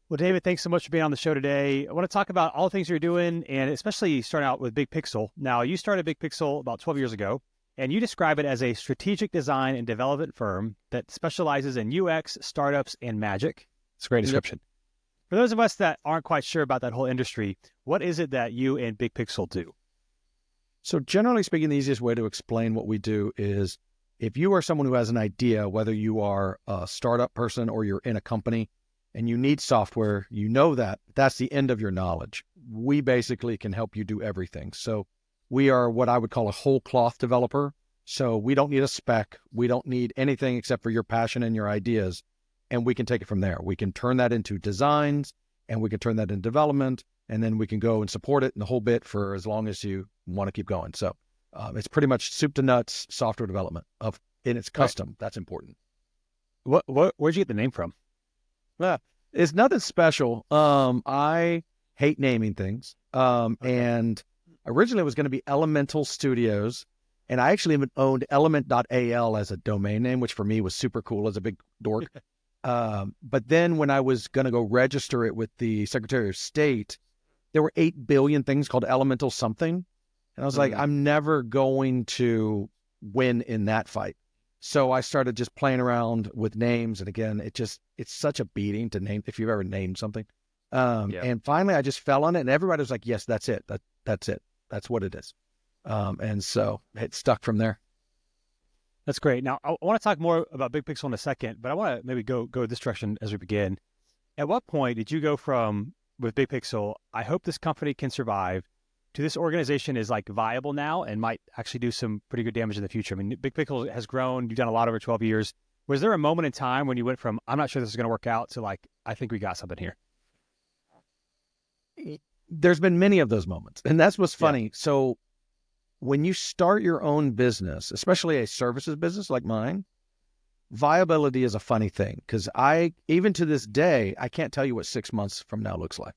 Well, David, thanks so much for being on the show today. I want to talk about all the things you're doing and especially starting out with Big Pixel. Now, you started Big Pixel about 12 years ago, and you describe it as a strategic design and development firm that specializes in UX, startups, and magic. It's a great Yep. description. For those of us that aren't quite sure about that whole industry, what is it that you and Big Pixel do? So generally speaking, the easiest way to explain what we do is if you are someone who has an idea, whether you are a startup person or you're in a company and you need software, you know that that's the end of your knowledge. We basically can help you do everything. So we are what I would call a whole cloth developer. So we don't need a spec. We don't need anything except for your passion and your ideas. And we can take it from there. We can turn that into designs and we can turn that into development. And then we can go and support it in the whole bit for as long as you want to keep going. So it's pretty much soup to nuts software development and it's custom. Right. That's important. Where'd you get the name from? It's nothing special. I hate naming things. And originally it was going to be Elemental Studios. And I actually even owned element.al as a domain name, which for me was super cool as a big dork. But then when I was going to go register it with the Secretary of State, there were 8 billion things called elemental something. And I was like, I'm never going to win in that fight. So I started just playing around with names. And again, it's such a beating to name if you've ever named something. And finally I just fell on it and everybody was like, yes, that's it. That's it. That's what it is. And so it stuck from there. That's great. Now, I want to talk more about Big Pixel in a second, but I want to maybe go this direction as we begin. At what point did you go from, with Big Pixel, I hope this company can survive, to this organization is like viable now and might actually do some pretty good damage in the future? I mean, Big Pixel has grown. You've done a lot over 12 years. Was there a moment in time when you went from, I'm not sure this is going to work out, to like, I think we got something here? There's been many of those moments. And that's what's funny. Yeah. So when you start your own business, especially a services business like mine, viability is a funny thing because even to this day, I can't tell you what 6 months from now looks like.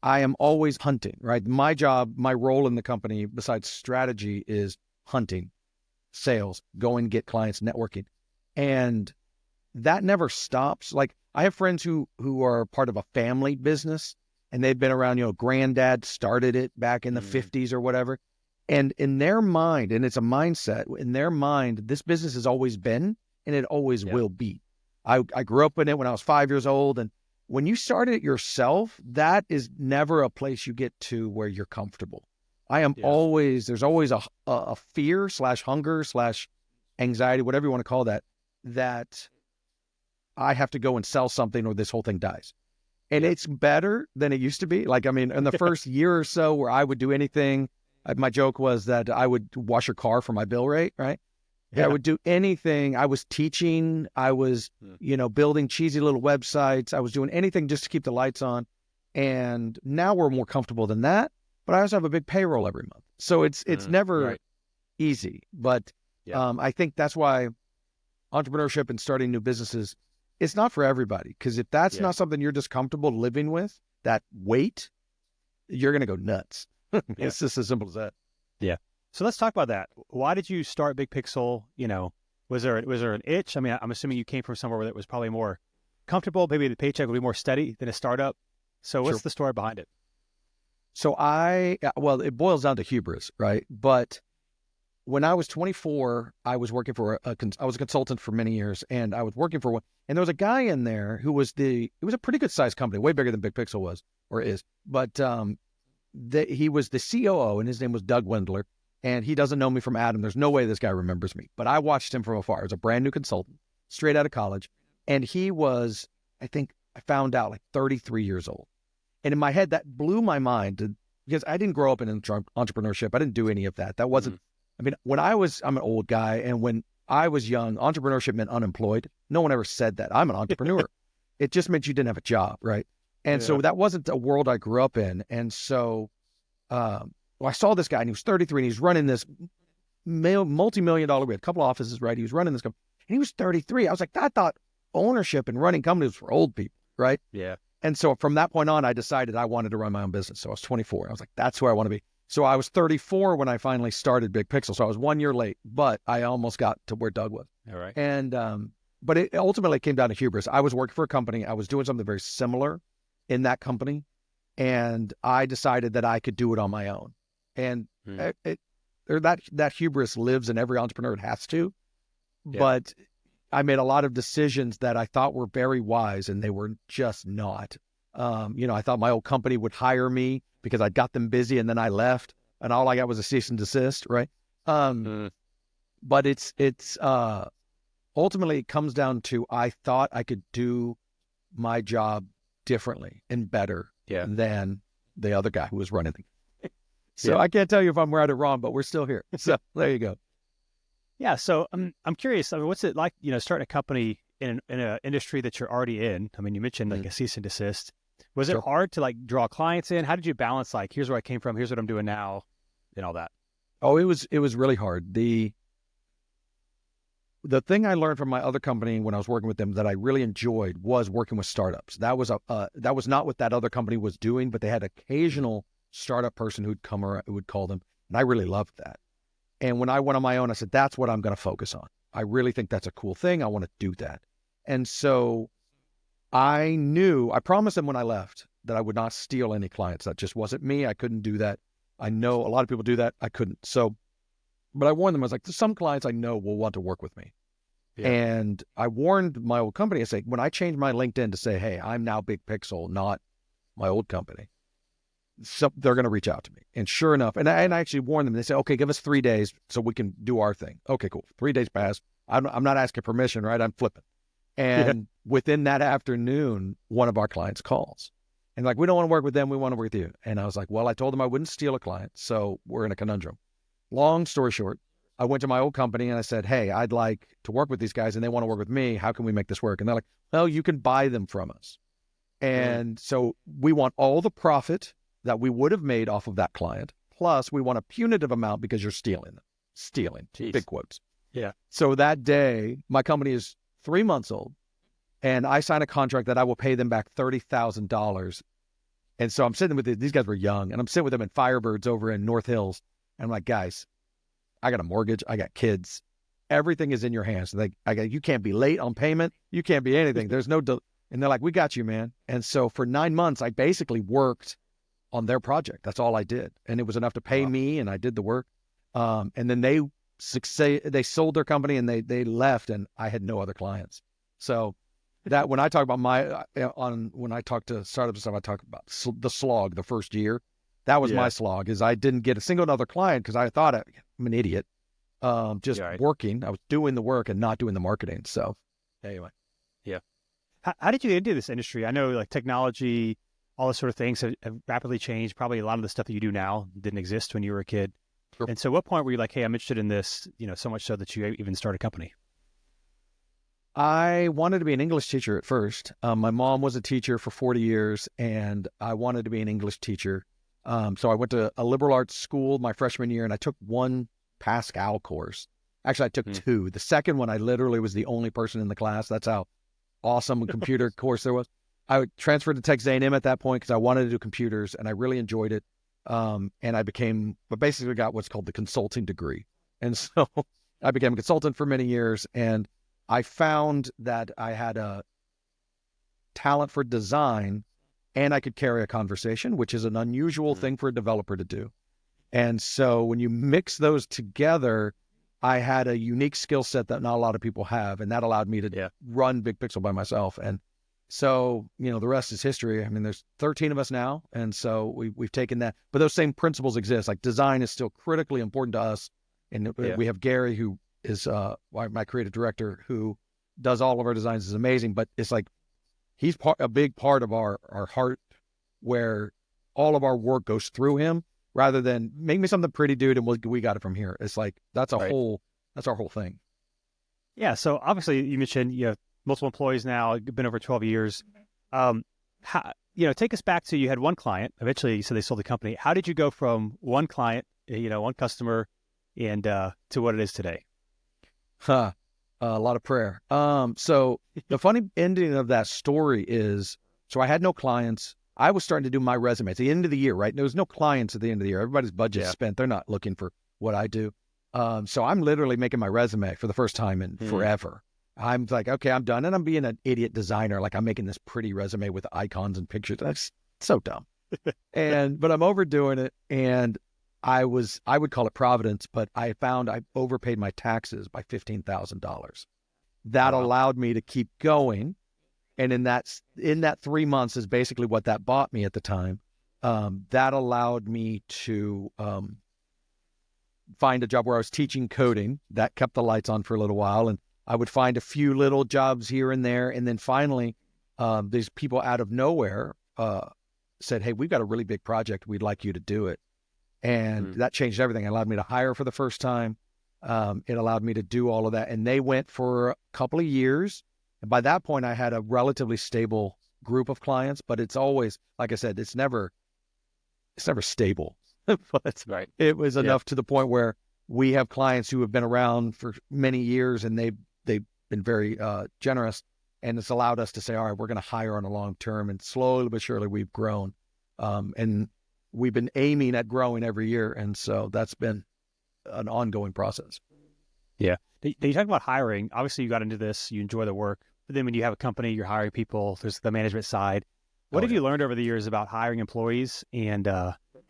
I am always hunting, right? My job, my role in the company, besides strategy, is hunting, sales, go and get clients, networking. And that never stops. Like I have friends who are part of a family business and they've been around, granddad started it back in the 50s or whatever. And in their mind, and it's a mindset, in their mind, this business has always been, and it always will be. I grew up in it when I was 5 years old. And when you start it yourself, that is never a place you get to where you're comfortable. There's always a fear / hunger / anxiety, whatever you want to call that I have to go and sell something or this whole thing dies. And it's better than it used to be. Like, I mean, in the first year or so where I would do anything, my joke was that I would wash your car for my bill rate, right? Yeah. I would do anything. I was teaching. I was, building cheesy little websites. I was doing anything just to keep the lights on. And now we're more comfortable than that. But I also have a big payroll every month. So it's never easy. But I think that's why entrepreneurship and starting new businesses, it's not for everybody. Because if that's not something you're just comfortable living with, that weight, you're going to go nuts. It's just as simple as that. Yeah. So let's talk about that. Why did you start Big Pixel? Was there an itch? I mean, I'm assuming you came from somewhere where it was probably more comfortable. Maybe the paycheck would be more steady than a startup. So what's the story behind it? So it boils down to hubris, right? But when I was 24, I was working for I was a consultant for many years, and I was working for one. And there was a guy in there who was it was a pretty good sized company, way bigger than Big Pixel was or is. But he was the COO, and his name was Doug Wendler. And he doesn't know me from Adam. There's no way this guy remembers me. But I watched him from afar. He was a brand new consultant, straight out of college. And he was, I think I found out, like 33 years old. And in my head, that blew my mind because I didn't grow up in entrepreneurship. I didn't do any of that. That wasn't, I mean, I'm an old guy. And when I was young, entrepreneurship meant unemployed. No one ever said that. I'm an entrepreneur. It just meant you didn't have a job, right? And so that wasn't a world I grew up in. And so, I saw this guy and he was 33 and he's running this multi-million dollar, we had a couple offices, right? He was running this company and he was 33. I was like, I thought ownership and running companies was for old people, right? Yeah. And so from that point on, I decided I wanted to run my own business. So I was 24. I was like, that's where I want to be. So I was 34 when I finally started Big Pixel. So I was 1 year late, but I almost got to where Doug was. All right. And but it ultimately came down to hubris. I was working for a company. I was doing something very similar in that company, and I decided that I could do it on my own. And that hubris lives in every entrepreneur. It has to. Yeah. But I made a lot of decisions that I thought were very wise, and they were just not. I thought my old company would hire me because I got them busy, and then I left, and all I got was a cease and desist, right? But it's ultimately it comes down to I thought I could do my job differently and better than the other guy who was running the. So I can't tell you if I'm right or wrong, but we're still here. So there you go. Yeah. So I'm curious. I mean, what's it like, starting a company in an industry that you're already in? I mean, you mentioned like a cease and desist. Was it hard to like draw clients in? How did you balance like, here's where I came from, here's what I'm doing now, and all that? Oh, it was really hard. The thing I learned from my other company when I was working with them that I really enjoyed was working with startups. That was not what that other company was doing, but they had occasional startup person who'd come around, who would call them, and I really loved that. And when I went on my own, I said, that's what I'm going to focus on. I really think that's a cool thing. I want to do that. And so I promised them when I left that I would not steal any clients. That just wasn't me. I couldn't do that. I know a lot of people do that. I couldn't. So, but I warned them. I was like, there's some clients I know will want to work with me. Yeah. And I warned my old company. I say, when I changed my LinkedIn to say, hey, I'm now Big Pixel, not my old company, so they're going to reach out to me. And sure enough, and I actually warned them. They say, okay, give us 3 days so we can do our thing. Okay, cool. 3 days pass. I'm not asking permission, right? I'm flipping. And within that afternoon, one of our clients calls. And like, we don't want to work with them. We want to work with you. And I was like, well, I told them I wouldn't steal a client. So we're in a conundrum. Long story short, I went to my old company and I said, hey, I'd like to work with these guys and they want to work with me. How can we make this work? And they're like, well, you can buy them from us. And so we want all the profit that we would have made off of that client. Plus we want a punitive amount because you're stealing them. Stealing, Jeez. Big quotes. Yeah. So that day, my company is 3 months old. And I signed a contract that I will pay them back $30,000. And so I'm sitting with these guys were young, and I'm sitting with them in Firebirds over in North Hills. And I'm like, guys, I got a mortgage. I got kids. Everything is in your hands. You can't be late on payment. You can't be anything. There's no, and they're like, we got you, man. And so for 9 months, I basically worked on their project. That's all I did. And it was enough to pay me, and I did the work. And then they sold their company and they left, and I had no other clients. So that when I talk about when I talk to startups and stuff, I talk about the slog the first year. That was my slog, is I didn't get a single other client because I thought I'm an idiot. Working. I was doing the work and not doing the marketing. So anyway. Yeah. How did you get into this industry? I know like technology, all this sort of things have rapidly changed. Probably a lot of the stuff that you do now didn't exist when you were a kid. Sure. And so what point were you like, hey, I'm interested in this, so much so that you even started a company? I wanted to be an English teacher at first. My mom was a teacher for 40 years, and I wanted to be an English teacher. So I went to a liberal arts school my freshman year, and I took one Pascal course. Actually, I took two. The second one, I literally was the only person in the class. That's how awesome a computer course there was. I transferred to Texas A&M at that point because I wanted to do computers, and I really enjoyed it. And I basically got what's called the consulting degree. And so I became a consultant for many years, and I found that I had a talent for design and I could carry a conversation, which is an unusual thing for a developer to do. And so when you mix those together, I had a unique skill set that not a lot of people have. And that allowed me to run Big Pixel by myself. And so, the rest is history. I mean, there's 13 of us now. And so we've taken that, but those same principles exist. Like design is still critically important to us. And we have Gary, who is my creative director, who does all of our designs, is amazing, but it's like he's a big part of our heart, where all of our work goes through him rather than make me something pretty, dude, and we got it from here. It's like that's our whole thing. Yeah. So obviously you mentioned you have multiple employees now. You've been over 12 years. Take us back to, you had one client. Eventually you said they sold the company. How did you go from one client, one customer, and to what it is today? A lot of prayer. So the funny ending of that story is, so I had no clients. I was starting to do my resume. It's the end of the year, right? There was no clients at the end of the year. Everybody's budget's spent. They're not looking for what I do. So I'm literally making my resume for the first time in forever. I'm like, okay, I'm done. And I'm being an idiot designer. Like I'm making this pretty resume with icons and pictures. That's so dumb. But I'm overdoing it. And I would call it Providence, but I found I overpaid my taxes by $15,000. Oh, That wow. allowed me to keep going. And in that 3 months is basically what that bought me at the time. That allowed me to find a job where I was teaching coding. That kept the lights on for a little while. And I would find a few little jobs here and there. And then finally, these people out of nowhere said, hey, we've got a really big project. We'd like you to do it. And that changed everything. It allowed me to hire for the first time. It allowed me to do all of that. And they went for a couple of years. And by that point, I had a relatively stable group of clients, but it's always, like I said, it's never stable. But Right. it was Yeah. enough to the point where we have clients who have been around for many years, and they've been very generous, and it's allowed us to say, all right, we're going to hire on a long term, and slowly but surely we've grown, and we've been aiming at growing every year, and so that's been an ongoing process. Yeah. You talk about hiring. Obviously, you got into this, you enjoy the work, but then when you have a company, you're hiring people, there's the management side. What Oh have yeah. you learned over the years about hiring employees, and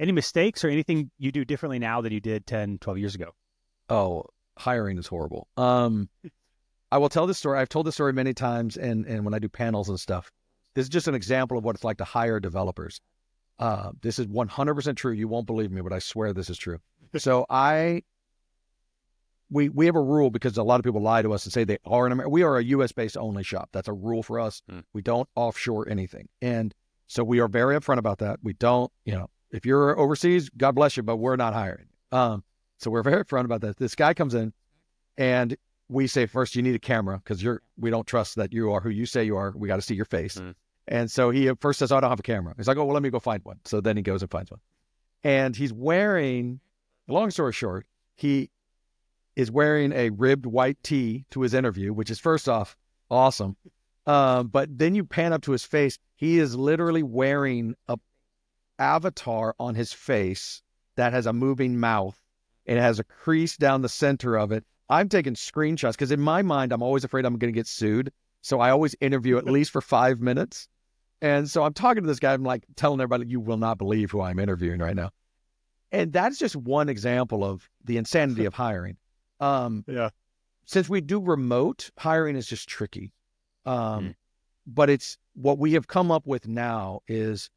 any mistakes or anything you do differently now than you did 10, 12 years ago? Oh, hiring is horrible. I will tell this story. I've told this story many times, and when I do panels and stuff, this is just an example of what it's like to hire developers. This is 100% true. You won't believe me, but I swear this is true. So we have a rule because a lot of people lie to us and say they are in America. We are a U.S. based only shop. That's a rule for us. We don't offshore anything, and so we are very upfront about that. We don't, if you're overseas, God bless you, but we're not hiring. So we're very upfront about that. This guy comes in, and we say, first, you need a camera because we don't trust that you are who you say you are. We got to see your face. And so he first says, oh, I don't have a camera. He's like, oh, well, let me go find one. So then he goes and finds one. And he's wearing, long story short, he is wearing a ribbed white tee to his interview, which is first off awesome. But then you pan up to his face. He is literally wearing a avatar on his face that has a moving mouth. It has a crease down the center of it. I'm taking screenshots because in my mind, I'm always afraid I'm going to get sued. So I always interview at least for 5 minutes. And so I'm talking to this guy. I'm like telling everybody, you will not believe who I'm interviewing right now. And that's just one example of the insanity of hiring. Yeah. Since we do remote, hiring is just tricky. But it's what we have come up with now is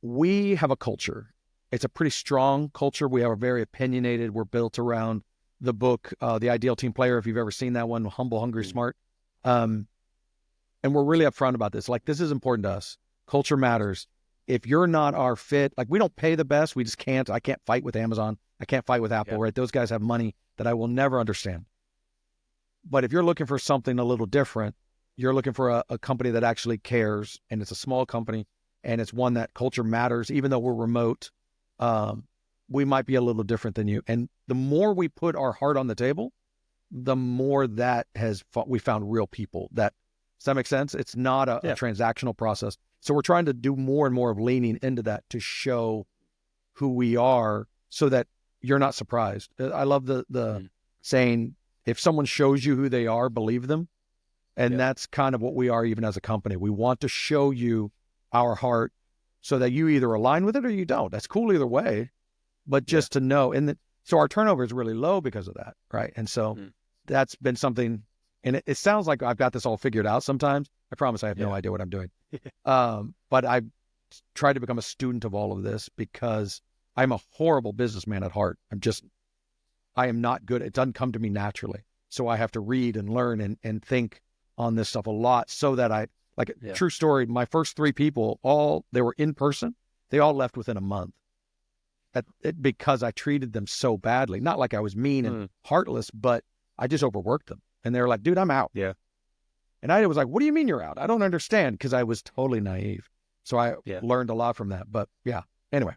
we have a culture. It's a pretty strong culture. We are very opinionated. We're built around the book, The Ideal Team Player, if you've ever seen that one, Humble, Hungry, Smart. And we're really upfront about this. Like, this is important to us. Culture matters. If you're not our fit, like we don't pay the best, we just can't. I can't fight with Amazon. I can't fight with Apple, right? Those guys have money that I will never understand. But if you're looking for something a little different, you're looking for a company that actually cares, and it's a small company, and it's one that culture matters, even though we're remote. We might be a little different than you. And the more we put our heart on the table, the more that we found real people. Does that make sense? It's not a transactional process. So we're trying to do more and more of leaning into that to show who we are so that you're not surprised. I love the saying, if someone shows you who they are, believe them. And that's kind of what we are even as a company. We want to show you our heart so that you either align with it or you don't. That's cool either way. But just to know, so our turnover is really low because of that, right? And so that's been something, and it sounds like I've got this all figured out sometimes. I promise I have no idea what I'm doing. But I've tried to become a student of all of this because I'm a horrible businessman at heart. I am not good. It doesn't come to me naturally. So I have to read and learn and think on this stuff a lot so that true story, my first 3 people, they were in person. They all left within a month. Because I treated them so badly. Not like I was mean and heartless, but I just overworked them. And they were like, dude, I'm out. Yeah. And I was like, what do you mean you're out? I don't understand, because I was totally naive. So I learned a lot from that. But anyway.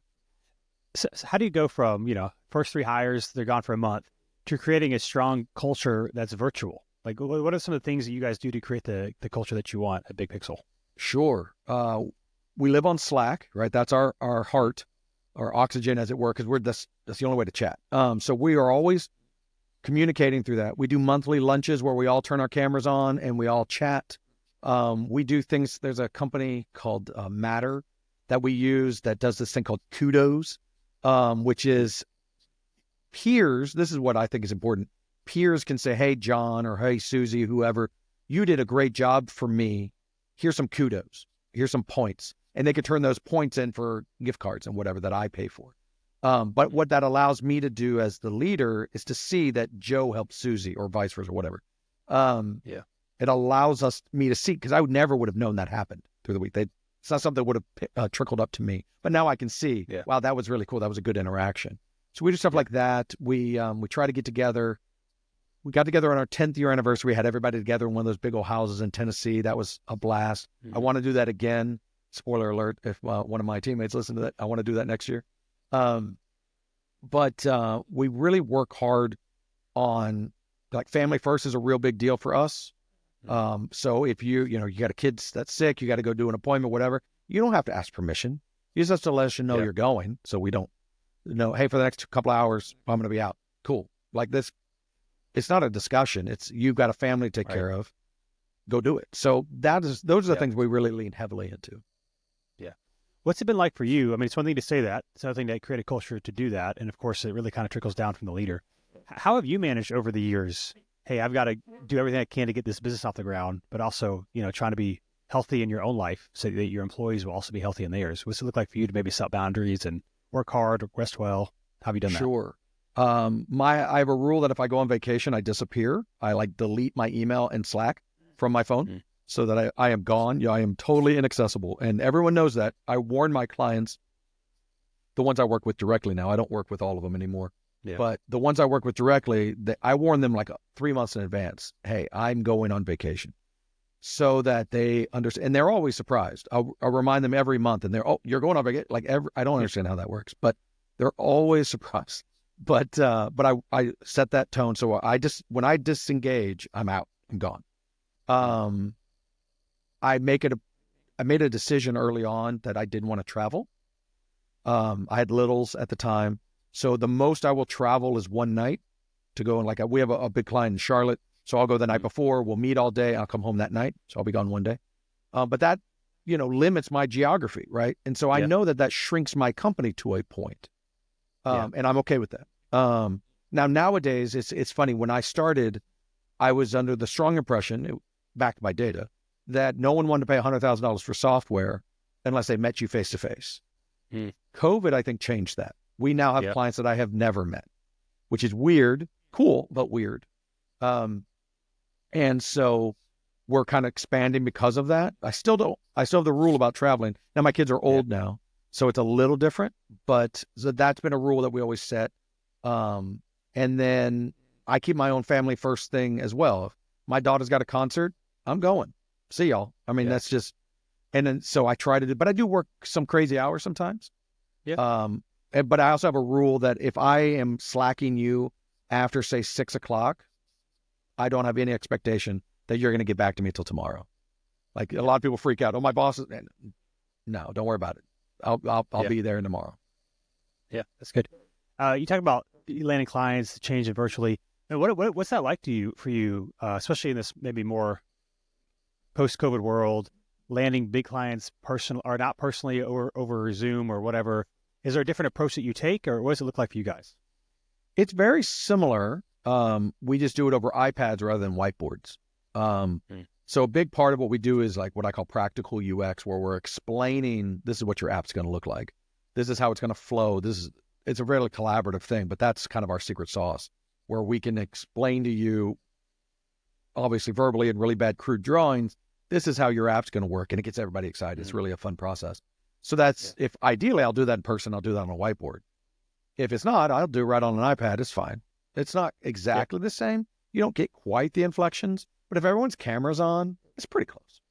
So how do you go from, first 3 hires, they're gone for a month, to creating a strong culture that's virtual? Like, what are some of the things that you guys do to create the culture that you want at Big Pixel? Sure. We live on Slack, right? That's our heart, our oxygen, as it were, because that's the only way to chat. So we are always communicating through that. We do monthly lunches where we all turn our cameras on and we all chat. We do things. There's a company called Matter that we use that does this thing called Kudos, which is peers. This is what I think is important. Peers can say, hey, John, or hey, Susie, whoever, you did a great job for me. Here's some kudos. Here's some points. And they could turn those points in for gift cards and whatever that I pay for. But what that allows me to do as the leader is to see that Joe helped Susie or vice versa, whatever. It allows me to see, because I never would have known that happened through the week. It's not something that would have trickled up to me. But now I can see, wow, that was really cool. That was a good interaction. So we do stuff like that. We try to get together. We got together on our 10th year anniversary. We had everybody together in one of those big old houses in Tennessee. That was a blast. I want to do that again. Spoiler alert, if one of my teammates listen to that, I want to do that next year. But we really work hard on, like, family first is a real big deal for us. So if you got a kid that's sick, you got to go do an appointment, whatever, you don't have to ask permission. You just have to let us know you're going. So we don't know, hey, for the next couple of hours, I'm going to be out. Cool. Like this, it's not a discussion. It's, you've got a family to take care of. Go do it. So those are the things we really lean heavily into. Yeah. What's it been like for you? I mean, it's one thing to say that. It's another thing to create a culture to do that. And of course, it really kind of trickles down from the leader. How have you managed over the years? Hey, I've got to do everything I can to get this business off the ground, but also, trying to be healthy in your own life so that your employees will also be healthy in theirs. What's it look like for you to maybe set boundaries and work hard, rest well? How have you done that? Sure. I have a rule that if I go on vacation, I disappear. I delete my email and Slack from my phone so that I am gone. I am totally inaccessible. And everyone knows that. I warn my clients, the ones I work with directly now. I don't work with all of them anymore. Yeah. But the ones I work with directly, I warn them 3 months in advance. Hey, I'm going on vacation, so that they understand. And they're always surprised. I'll remind them every month, and they're, oh, you're going on vacation? I don't understand how that works, but they're always surprised. But I set that tone. So when I disengage, I'm out. I'm gone. I made a decision early on that I didn't want to travel. I had littles at the time. So the most I will travel is one night to go. And we have a big client in Charlotte. So I'll go the night before, we'll meet all day. I'll come home that night. So I'll be gone one day. But that, limits my geography. Right. And so I know that shrinks my company to a point. And I'm okay with that. Now nowadays it's funny. When I started, I was under the strong impression, backed by data, that no one wanted to pay $100,000 for software unless they met you face to face. COVID, I think, changed that. We now have clients that I have never met, which is weird, cool, but weird. And so we're kind of expanding because of that. I still have the rule about traveling. Now my kids are old now, so it's a little different, but so that's been a rule that we always set. And then I keep my own family first thing as well. If my daughter's got a concert, I'm going. See y'all. I mean, that's just, and then, so I try to do, but I do work some crazy hours sometimes. But I also have a rule that if I am slacking you after, say, 6 o'clock, I don't have any expectation that you're going to get back to me till tomorrow. A lot of people freak out. Oh, my boss is, no, don't worry about it. I'll be there tomorrow. Yeah, that's good. You talk about landing clients, changing virtually. And what's that like for you, especially in this maybe more post-COVID world, landing big clients personal or not personally or over Zoom or whatever? Is there a different approach that you take, or what does it look like for you guys? It's very similar. We just do it over iPads rather than whiteboards. So a big part of what we do is what I call practical UX, where we're explaining, this is what your app's going to look like. This is how it's going to flow. It's a really collaborative thing, but that's kind of our secret sauce, where we can explain to you, obviously verbally in really bad crude drawings, this is how your app's going to work, and it gets everybody excited. It's really a fun process. So that's, if ideally I'll do that in person, I'll do that on a whiteboard. If it's not, I'll do it right on an iPad. It's fine. It's not exactly the same. You don't get quite the inflections, but if everyone's camera's on, it's pretty close.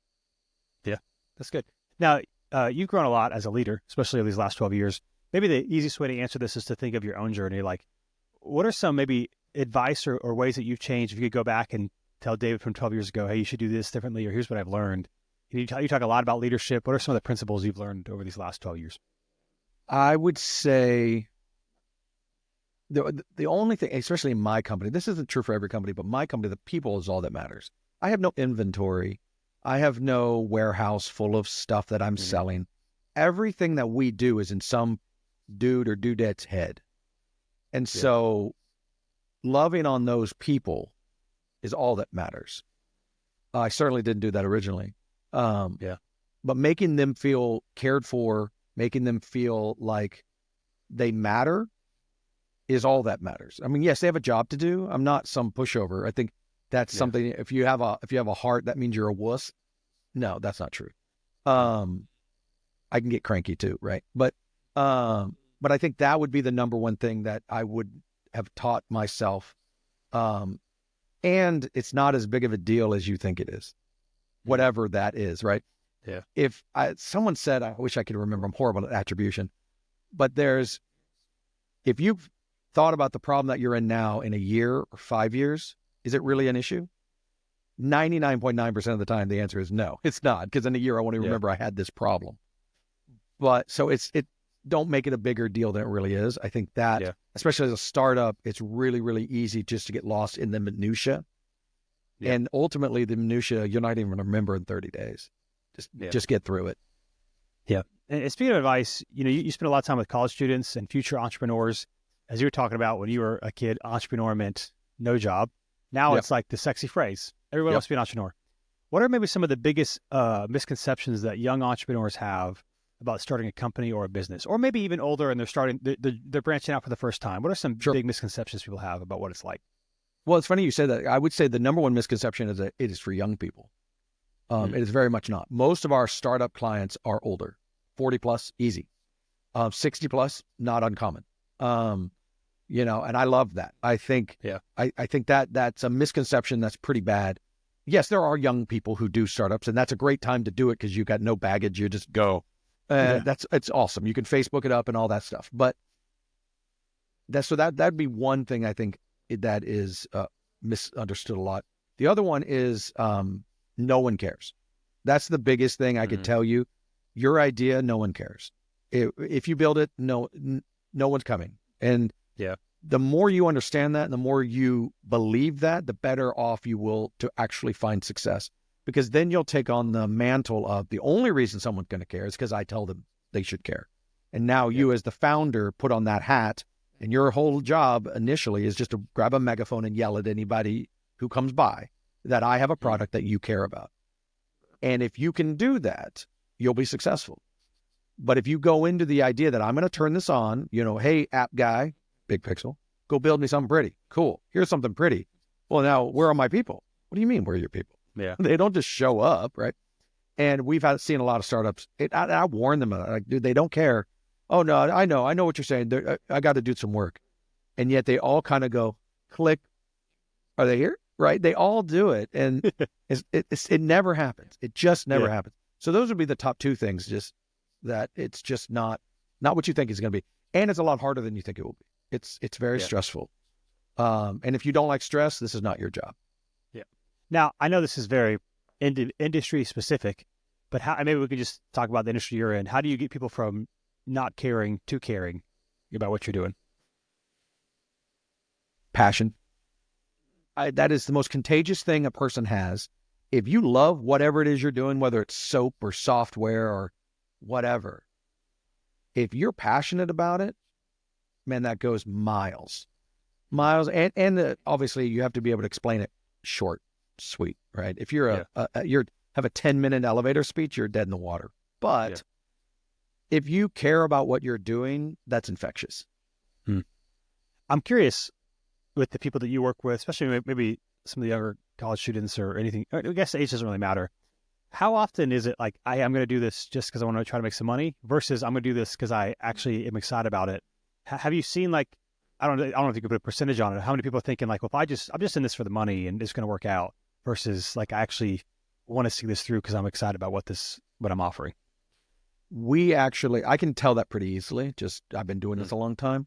Yeah, that's good. Now, you've grown a lot as a leader, especially over these last 12 years. Maybe the easiest way to answer this is to think of your own journey. What are some maybe advice or ways that you've changed? If you could go back and tell David from 12 years ago, hey, you should do this differently, or here's what I've learned. You talk a lot about leadership. What are some of the principles you've learned over these last 12 years? I would say the only thing, especially in my company, this isn't true for every company, but my company, the people is all that matters. I have no inventory. I have no warehouse full of stuff that I'm selling. Everything that we do is in some dude or dudettes head. And so loving on those people is all that matters. I certainly didn't do that originally. But making them feel cared for, making them feel like they matter is all that matters. I mean, yes, they have a job to do. I'm not some pushover. I think that's something. If you have a heart, that means you're a wuss. No, that's not true. I can get cranky too, right? But I think that would be the number one thing that I would have taught myself. And it's not as big of a deal as you think it is, whatever that is, right? Yeah. If someone said, I wish I could remember, I'm horrible at attribution, but if you've thought about the problem that you're in now in a year or 5 years, is it really an issue? 99.9% of the time, the answer is no, it's not, because in a year I won't even remember I had this problem. But so don't make it a bigger deal than it really is. I think that, especially as a startup, it's really, really easy just to get lost in the minutia. And ultimately the minutia, you're not even going to remember in 30 days. Just get through it. Yeah. And speaking of advice, you spend a lot of time with college students and future entrepreneurs. As you were talking about when you were a kid, entrepreneur meant no job. Now it's like the sexy phrase. Everyone wants to be an entrepreneur. What are maybe some of the biggest misconceptions that young entrepreneurs have about starting a company or a business, or maybe even older and they're branching out for the first time? What are some big misconceptions people have about what it's like? Well, it's funny you say that. I would say the number one misconception is that it is for young people. It is very much not. Most of our startup clients are older, 40 plus, easy. 60 plus, not uncommon. And I love that. I think, I think that's a misconception that's pretty bad. Yes, there are young people who do startups, and that's a great time to do it because you've got no baggage. You just go. It's awesome. You can Facebook it up and all that stuff. But that'd be one thing I think that is misunderstood a lot. The other one is no one cares. That's the biggest thing I could tell you. Your idea, no one cares. If you build it, no one's coming. And the more you understand that, and the more you believe that, the better off you will to actually find success. Because then you'll take on the mantle of the only reason someone's going to care is because I tell them they should care. And now you as the founder put on that hat, and your whole job initially is just to grab a megaphone and yell at anybody who comes by that I have a product that you care about. And if you can do that, you'll be successful. But if you go into the idea that I'm going to turn this on, hey, app guy, Big Pixel, go build me something pretty. Cool. Here's something pretty. Well, now, where are my people? What do you mean, where are your people? Yeah. They don't just show up, right? And we've seen a lot of startups. I warn them, like, dude, they don't care. Oh, no, I know what you're saying. I got to do some work. And yet they all kind of go, click. Are they here? Right? They all do it. And it never happens. It just never happens. So those would be the top two things, just that it's just not what you think it's going to be. And it's a lot harder than you think it will be. It's very stressful. And if you don't like stress, this is not your job. Yeah. Now, I know this is very industry specific, but maybe we could just talk about the industry you're in. How do you get people from not caring to caring about what you're doing? Passion. That is the most contagious thing a person has. If you love whatever it is you're doing, whether it's soap or software or whatever, if you're passionate about it, man, that goes miles. And obviously you have to be able to explain it short, sweet, right? If you're have a 10-minute elevator speech, you're dead in the water. But if you care about what you're doing, that's infectious. I'm curious with the people that you work with, especially maybe some of the younger college students or anything. I guess age doesn't really matter. How often is it like, I'm going to do this just because I want to try to make some money versus I'm going to do this because I actually am excited about it? Have you seen, like, I don't know if you could put a percentage on it. How many people are thinking like, well, I'm just in this for the money and it's going to work out versus like, I actually want to see this through because I'm excited about what I'm offering? I can tell that pretty easily. I've been doing this a long time.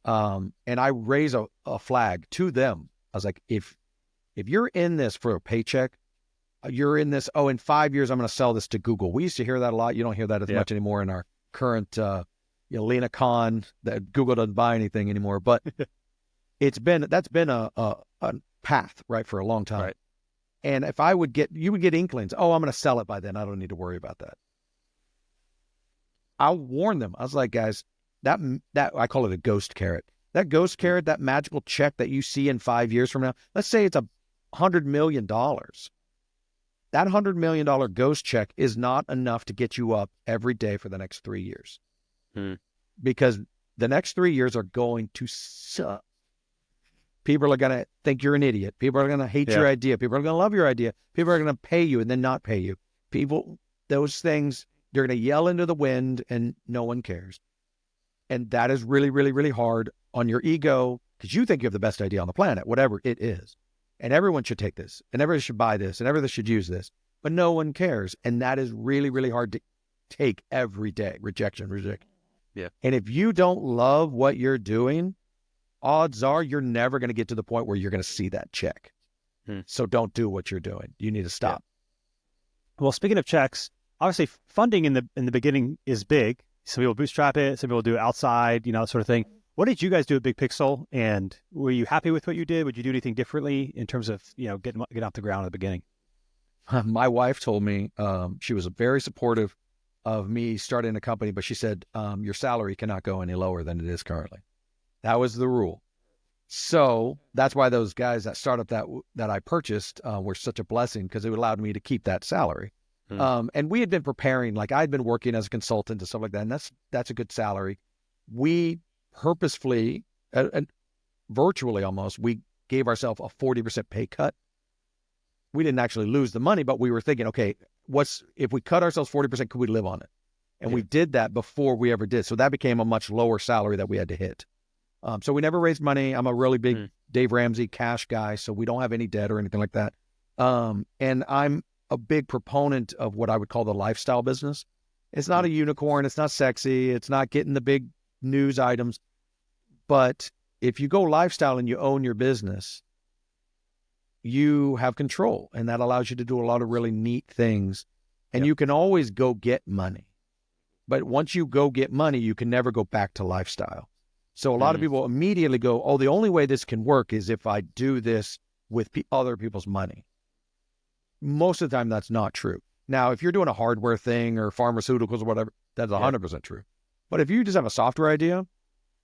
And I raise a flag to them. I was like, if you're in this for a paycheck, you're in this, in 5 years, I'm going to sell this to Google. We used to hear that a lot. You don't hear that as much anymore in our current, Lena Khan, that Google doesn't buy anything anymore. But that's been a path, right, for a long time. Right. And if you would get inklings, oh, I'm going to sell it by then. I don't need to worry about that. I'll warn them. I was like, guys, that I call it a ghost carrot. That ghost carrot, that magical check that you see in 5 years from now, let's say it's $100 million. That $100 million ghost check is not enough to get you up every day for the next 3 years. Because the next 3 years are going to suck. People are going to think you're an idiot. People are going to hate your idea. People are going to love your idea. People are going to pay you and then not pay you. Those things, they're going to yell into the wind and no one cares. And that is really, really, really hard on your ego because you think you have the best idea on the planet, whatever it is. And everyone should take this and everyone should buy this and everyone should use this, but no one cares. And that is really, really hard to take every day. Rejection. Yeah. And if you don't love what you're doing, odds are you're never going to get to the point where you're going to see that check. So don't do what you're doing. You need to stop. Yeah. Well, speaking of checks, obviously funding in the beginning is big. Some people bootstrap it, some people do it outside, that sort of thing. What did you guys do at Big Pixel? And were you happy with what you did? Would you do anything differently in terms of, getting off the ground at the beginning? My wife told me she was very supportive of me starting a company, but she said, your salary cannot go any lower than it is currently. That was the rule. So that's why those guys, that startup that I purchased were such a blessing because it allowed me to keep that salary. And we had been preparing, like I'd been working as a consultant and stuff like that. And that's a good salary. We purposefully, and virtually almost, we gave ourselves a 40% pay cut. We didn't actually lose the money, but we were thinking, okay, if we cut ourselves 40%, could we live on it? And we did that before we ever did. So that became a much lower salary that we had to hit. So we never raised money. I'm a really big Dave Ramsey cash guy, so we don't have any debt or anything like that. And I'm a big proponent of what I would call the lifestyle business. It's not a unicorn. It's not sexy. It's not getting the big news items. But if you go lifestyle and you own your business, you have control, and that allows you to do a lot of really neat things. And you can always go get money. But once you go get money, you can never go back to lifestyle. So a lot of people immediately go, oh, the only way this can work is if I do this with other people's money. Most of the time, that's not true. Now, if you're doing a hardware thing or pharmaceuticals or whatever, that's 100% true. But if you just have a software idea,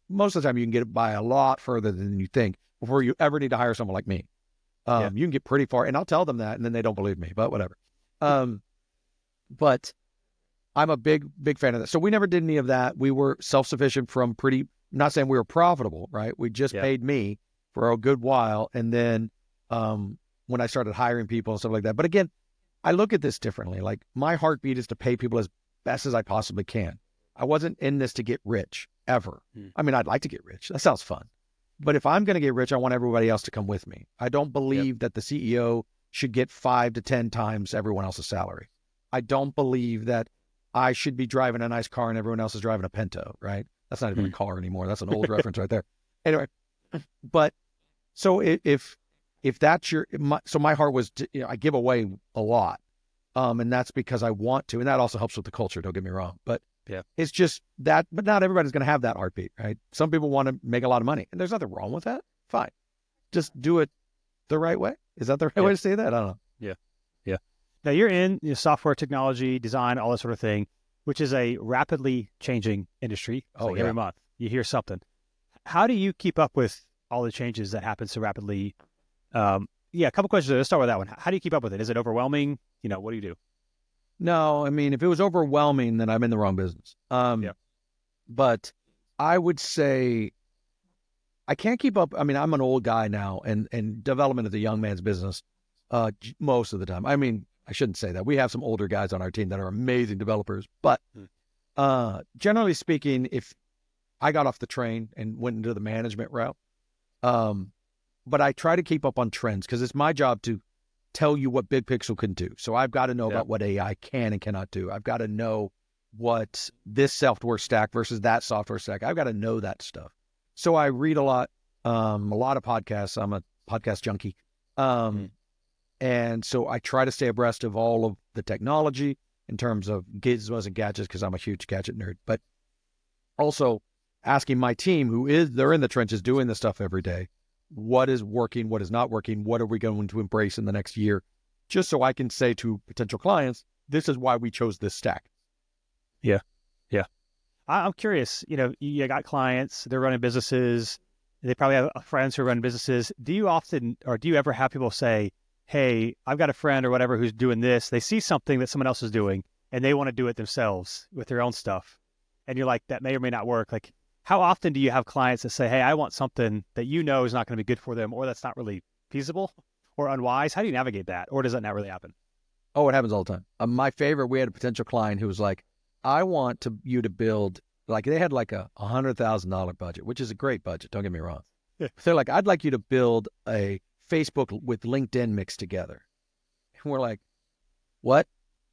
most of the time you can get it by a lot further than you think before you ever need to hire someone like me. You can get pretty far, and I'll tell them that, and then they don't believe me, but whatever. But I'm a big fan of that. So we never did any of that. We were self-sufficient from not saying we were profitable, right? We just paid me for a good while. And then when I started hiring people and stuff like that. But again, I look at this differently. Like my heartbeat is to pay people as best as I possibly can. I wasn't in this to get rich ever. I mean, I'd like to get rich. That sounds fun. But if I'm going to get rich, I want everybody else to come with me. I don't believe that the CEO should get 5 to 10 times everyone else's salary. I don't believe that I should be driving a nice car and everyone else is driving a Pinto, right? That's not even a car anymore. That's an old reference right there. Anyway, but so if that's my heart was, I give away a lot. And that's because I want to, and that also helps with the culture. Don't get me wrong, but it's just that, but not everybody's going to have that heartbeat, right? Some people want to make a lot of money and there's nothing wrong with that. Fine. Just do it the right way. Is that the right way to say that? I don't know. Yeah. Now you're in software, technology, design, all that sort of thing, which is a rapidly changing industry. Every month you hear something. How do you keep up with all the changes that happen so rapidly? A couple questions. Let's start with that one. How do you keep up with it? Is it overwhelming? What do you do? No, I mean, if it was overwhelming, then I'm in the wrong business. But I would say I can't keep up. I mean, I'm an old guy now, and development is a young man's business most of the time. I mean, I shouldn't say that. We have some older guys on our team that are amazing developers, but generally speaking, if I got off the train and went into the management route, but I try to keep up on trends because it's my job to tell you what Big Pixel can do. So I've got to know about what AI can and cannot do. I've got to know what this software stack versus that software stack. I've got to know that stuff. So I read a lot of podcasts. I'm a podcast junkie. And so I try to stay abreast of all of the technology in terms of gizmos and gadgets because I'm a huge gadget nerd, but also asking my team they're in the trenches doing this stuff every day. what is working, what is not working, what are we going to embrace in the next year, just so I can say to potential clients, this is why we chose this stack. Yeah. Yeah. I'm curious, you got clients, they're running businesses, they probably have friends who run businesses. Do you often, or do you ever have people say, hey, I've got a friend or whatever who's doing this. They see something that someone else is doing and they want to do it themselves with their own stuff. And you're like, that may or may not work. Like, how often do you have clients that say, hey, I want something that is not going to be good for them, or that's not really feasible or unwise? How do you navigate that? Or does that not really happen? Oh, it happens all the time. My favorite, we had a potential client who was like, I want you to build, like they had like a $100,000 budget, which is a great budget. Don't get me wrong. Yeah. They're like, I'd like you to build a Facebook with LinkedIn mixed together. And we're like, what?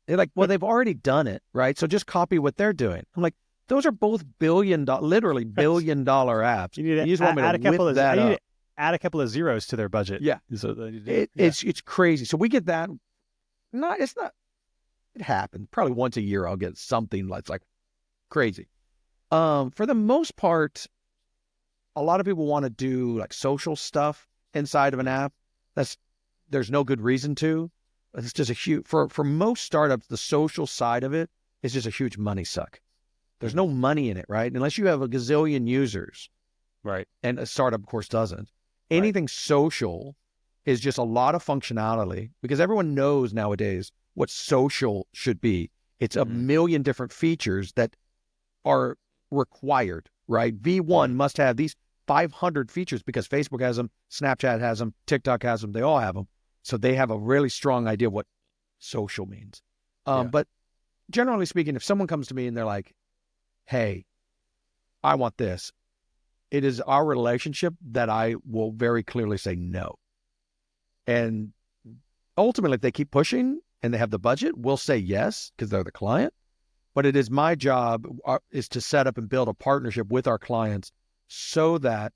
They're like, well, they've already done it, right? So just copy what they're doing. I'm like, those are both literally $1 billion apps. You just want me to whip that up. Add a couple of zeros to their budget. Yeah. So it's crazy. So we get that. It happens. Probably once a year I'll get something that's like crazy. For the most part, a lot of people want to do like social stuff inside of an app. There's no good reason to. It's just a huge, for most startups, the social side of it is just a huge money suck. There's no money in it, right? Unless you have a gazillion users. Right. And a startup, of course, doesn't. Anything social is just a lot of functionality, because everyone knows nowadays what social should be. It's a million different features that are required, right? V1 must have these 500 features because Facebook has them, Snapchat has them, TikTok has them, they all have them. So they have a really strong idea of what social means. But generally speaking, if someone comes to me and they're like, hey, I want this, it is our relationship that I will very clearly say no. And ultimately, if they keep pushing and they have the budget, we'll say yes because they're the client. But it is my job is to set up and build a partnership with our clients so that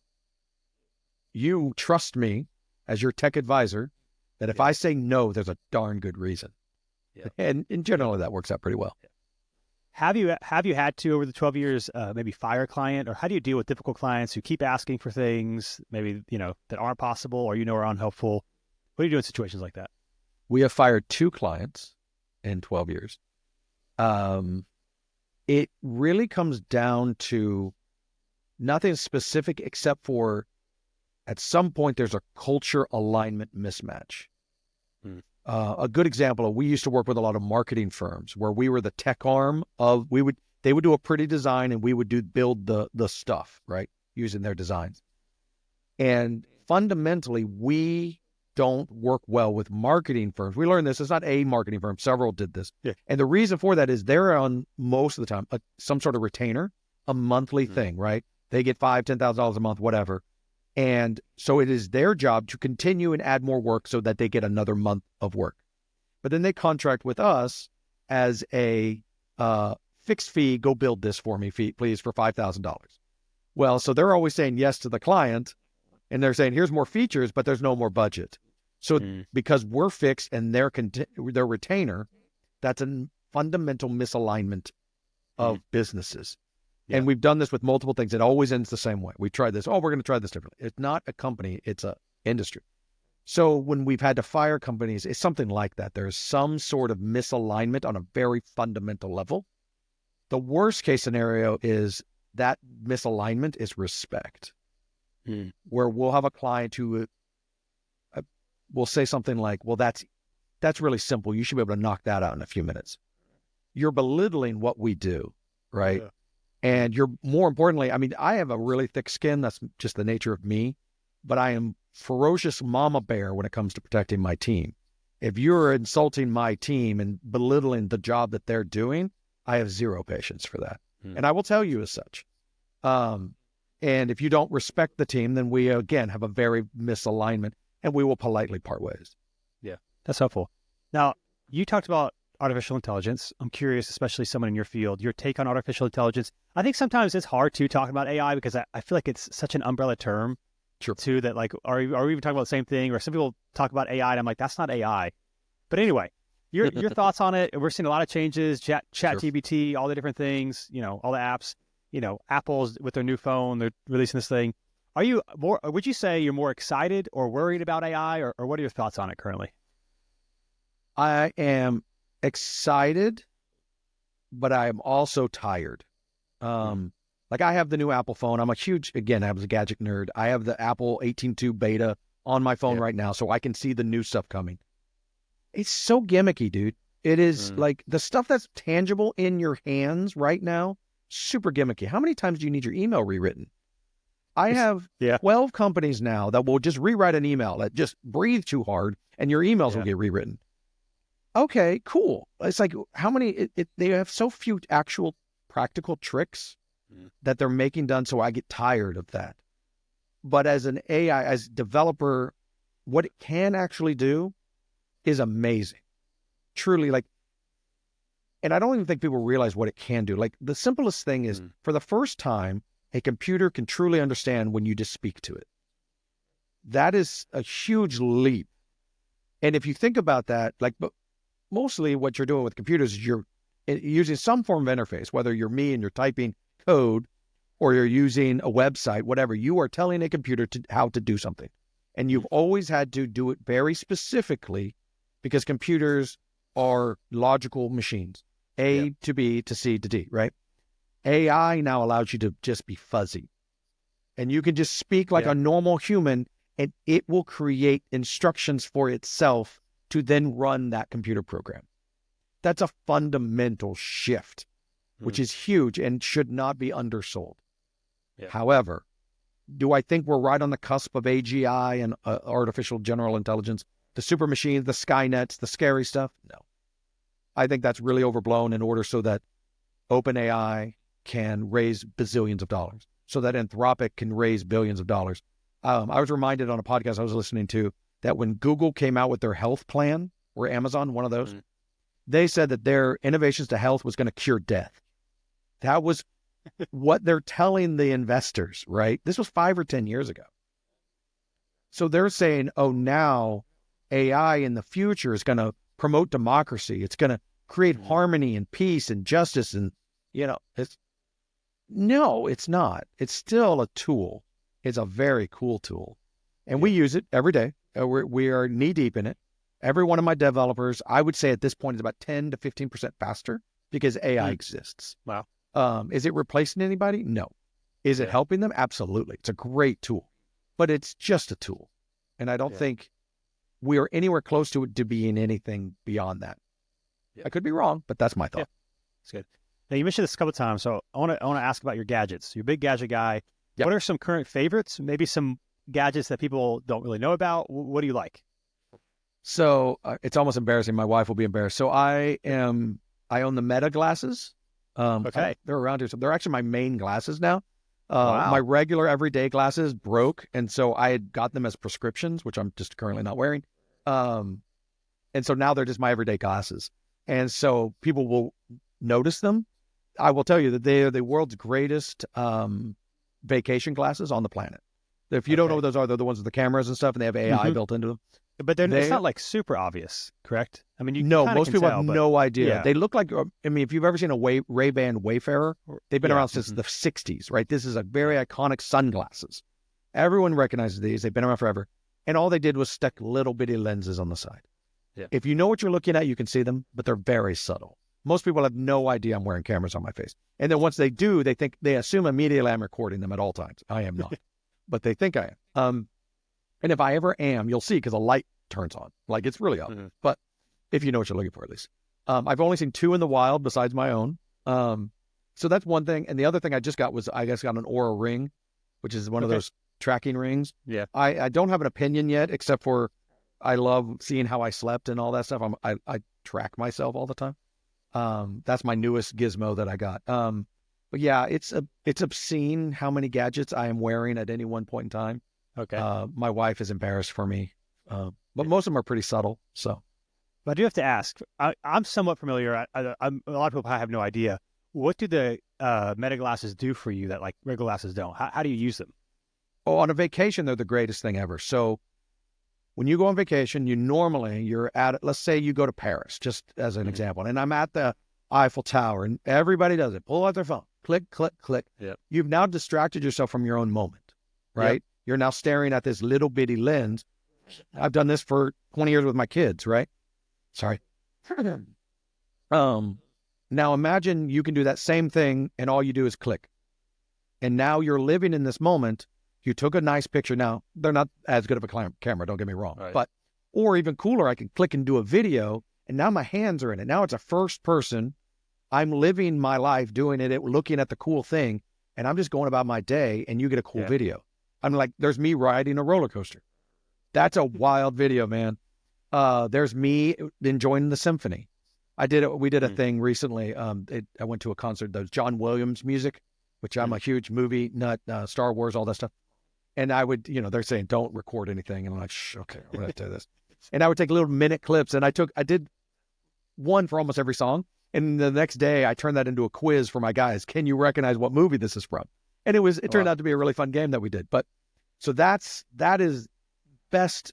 you trust me as your tech advisor, that if I say no, there's a darn good reason. Yeah. And generally that works out pretty well. Have you had to, over the 12 years, maybe fire a client, or how do you deal with difficult clients who keep asking for things, maybe, that aren't possible or, are unhelpful? What do you do in situations like that? We have fired 2 clients in 12 years. It really comes down to nothing specific except for at some point there's a culture alignment mismatch. A good example, we used to work with a lot of marketing firms where we were the tech arm of, they would do a pretty design and we would build the stuff, right? Using their designs. And fundamentally, we don't work well with marketing firms. We learned this. It's not a marketing firm. Several did this. Yeah. And the reason for that is they're on, most of the time, some sort of retainer, a monthly thing, right? They get $5,000, $10,000 a month, whatever. And so it is their job to continue and add more work so that they get another month of work. But then they contract with us as a fixed fee, go build this for me, please, for $5,000. Well, so they're always saying yes to the client, and they're saying, here's more features, but there's no more budget. So because we're fixed and they're their retainer, that's a fundamental misalignment of businesses. Yeah. And we've done this with multiple things. It always ends the same way. We tried this. Oh, we're going to try this differently. It's not a company. It's a industry. So when we've had to fire companies, it's something like that. There's some sort of misalignment on a very fundamental level. The worst case scenario is that misalignment is respect, where we'll have a client who will say something like, well, that's really simple. You should be able to knock that out in a few minutes. You're belittling what we do, right? Yeah. And you're, more importantly, I mean, I have a really thick skin. That's just the nature of me. But I am ferocious mama bear when it comes to protecting my team. If you're insulting my team and belittling the job that they're doing, I have zero patience for that. And I will tell you as such. And if you don't respect the team, then we, again, have a very misalignment, and we will politely part ways. Yeah, that's helpful. Now, you talked about artificial intelligence. I'm curious, especially someone in your field, your take on artificial intelligence. I think sometimes it's hard to talk about AI because I feel like it's such an umbrella term. Sure. Too, that like, are we even talking about the same thing? Or some people talk about AI and I'm like, that's not AI. But anyway, your thoughts on it. We're seeing a lot of changes, chat GPT, all the different things, all the apps, Apple's with their new phone, they're releasing this thing. Are you more? Would you say you're more excited or worried about AI, or what are your thoughts on it currently? I am excited, but I am also tired. Hmm. Like I have the new Apple phone. I'm a huge, again, I was a gadget nerd. I have the Apple 18.2 beta on my phone Yeah. right now, so I can see the new stuff coming. It's so gimmicky, dude. It is Mm. like the stuff that's tangible in your hands right now, super gimmicky. How many times do you need your email rewritten? I have Yeah. 12 companies now that will just rewrite an email that just breathe too hard and your emails will Yeah. get rewritten. Okay, cool. It's like how many, they have so few actual practical tricks Mm. that they're making done. So I get tired of that. But as an AI, as a developer, what it can actually do is amazing. Truly, like, and I don't even think people realize what it can do. Like the simplest thing is Mm. for the first time, a computer can truly understand when you just speak to it. That is a huge leap. And if you think about that, like, but mostly what you're doing with computers is you're using some form of interface, whether you're me and you're typing code or you're using a website, whatever, you are telling a computer how to do something. And you've Mm. always had to do it very specifically because computers are logical machines, Yeah. A to B to C to D, right? AI now allows you to just be fuzzy and you can just speak like Yeah. a normal human and it will create instructions for itself to then run that computer program. That's a fundamental shift, which Mm. is huge and should not be undersold. Yeah. However, do I think we're right on the cusp of AGI and artificial general intelligence, the super machines, the Skynets, the scary stuff? No. I think that's really overblown in order so that OpenAI can raise bazillions of dollars, so that Anthropic can raise billions of dollars. I was reminded on a podcast I was listening to that when Google came out with their health plan, or Amazon, one of those, Mm. they said that their innovations to health was going to cure death. That was what they're telling the investors, right? This was 5 or 10 years ago. So they're saying, oh, now AI in the future is going to promote democracy. It's going to create Mm. harmony and peace and justice. And, no, it's not. It's still a tool. It's a very cool tool. And we Yeah. use it every day. We are knee deep in it. Every one of my developers, I would say at this point, is about 10 to 15% faster because AI Mm. exists. Wow. Is it replacing anybody? No. Is it Yeah. helping them? Absolutely. It's a great tool, but it's just a tool. And I don't Yeah. think we are anywhere close to it to being anything beyond that. Yeah. I could be wrong, but that's my Yeah. thought. It's good. Now you mentioned this a couple of times, so I want to ask about your gadgets. You're a big gadget guy. Yep. What are some current favorites? Maybe some gadgets that people don't really know about. What do you like? So it's almost embarrassing. My wife will be embarrassed. So I own the Meta glasses. Okay. They're around here. So they're actually my main glasses now. My Wow. regular everyday glasses broke. And so I had got them as prescriptions, which I'm just currently not wearing. Um, and so now they're just my everyday glasses. And so people will notice them. I will tell you that they are the world's greatest vacation glasses on the planet. If you don't know Okay. what those are, they're the ones with the cameras and stuff, and they have AI Hmm. built into them. But it's They not like super obvious, correct? I mean, you No, kind of most can people have tell, but no idea. yeah. They look like, I mean, if you've ever seen a Ray-Ban Wayfarer, they've been Yeah. around since Hmm. the 60s, right? This is a very iconic sunglasses. Everyone recognizes these. They've been around forever. And all they did was stick little bitty lenses on the side. Yeah. If you know what you're looking at, you can see them, but they're very subtle. Most people have no idea I'm wearing cameras on my face. And then once they do, they assume immediately I'm recording them at all times. I am not, but they think I am. And if I ever am, you'll see because a light turns on. Like it's really obvious. Hmm. But if you know what you're looking for, at least. I've only seen 2 in the wild besides my own. So that's one thing. And the other thing I just got was I got an Aura ring, which is one of Okay. those tracking rings. Yeah. I don't have an opinion yet, except for I love seeing how I slept and all that stuff. I track myself all the time. That's my newest gizmo that I got. But yeah, it's obscene how many gadgets I am wearing at any one point in time. Okay. My wife is embarrassed for me, but Yeah. most of them are pretty subtle. So But I do have to ask. I'm somewhat familiar. I'm a lot of people probably have no idea. What do the Meta glasses do for you that like regular glasses don't? How do you use them? on a vacation, they're the greatest thing ever. So when you go on vacation, you're at, let's say you go to Paris, just as an Mhm. example, and I'm at the Eiffel Tower and everybody does it. Pull out their phone, click, click, click. Yep. You've now distracted yourself from your own moment. right? You're now staring at this little bitty lens. I've done this for 20 years with my kids, right? Sorry. Now imagine you can do that same thing and all you do is click. And now you're living in this moment. You took a nice picture. Now, they're not as good of a camera, don't get me wrong. Right. But, or even cooler, I can click and do a video, and now my hands are in it. Now it's a first person. I'm living my life doing it, looking at the cool thing, and I'm just going about my day, and you get a cool video. I'm like, there's me riding a roller coaster. That's a wild video, man. There's me enjoying the symphony. We did a thing recently. I went to a concert, the John Williams music, which I'm a huge movie nut, Star Wars, all that stuff. And I would, they're saying, don't record anything. And I'm like, shh, okay, I'm going to do this. And I would take little minute clips, and I did one for almost every song. And the next day I turned that into a quiz for my guys. Can you recognize what movie this is from? And it turned out to be a really fun game that we did. But so that is best.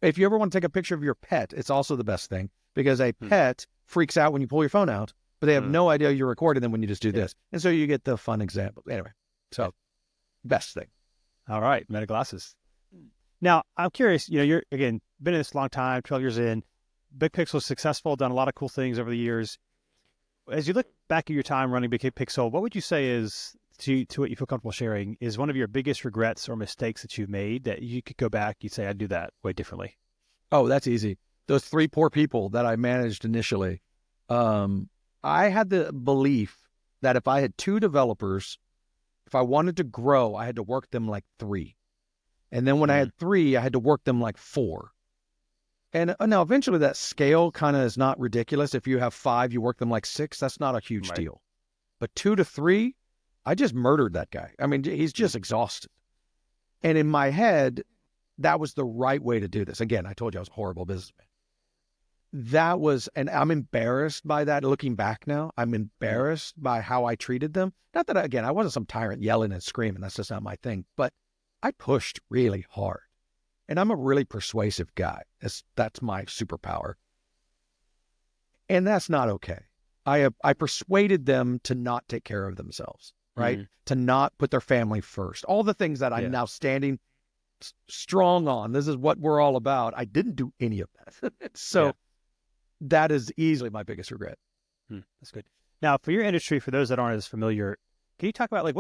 If you ever want to take a picture of your pet, it's also the best thing, because a pet freaks out when you pull your phone out, but they have no idea you're recording them when you just do this. And so you get the fun example. Anyway, so best thing. All right. Meta glasses. Now, I'm curious, you're, again, been in this a long time, 12 years in. Big Pixel is successful, done a lot of cool things over the years. As you look back at your time running Big Pixel, what would you say is, to what you feel comfortable sharing, is one of your biggest regrets or mistakes that you've made that you could go back, you'd say, I'd do that way differently? Oh, that's easy. Those 3 poor people that I managed initially. I had the belief that if I had 2 developers, if I wanted to grow, I had to work them like 3. And then when I had 3, I had to work them like 4. And now eventually that scale kind of is not ridiculous. If you have 5, you work them like 6. That's not a huge deal. But 2 to 3, I just murdered that guy. I mean, he's just exhausted. And in my head, that was the right way to do this. Again, I told you I was a horrible businessman. And I'm embarrassed by that looking back now. I'm embarrassed by how I treated them. Not that, again, I wasn't some tyrant yelling and screaming. That's just not my thing. But I pushed really hard. And I'm a really persuasive guy. That's my superpower. And that's not okay. I persuaded them to not take care of themselves, right? To not put their family first. All the things that I'm now standing strong on. This is what we're all about. I didn't do any of that. So that is easily my biggest regret. That's good. Now, for your industry, for those that aren't as familiar, can you talk about like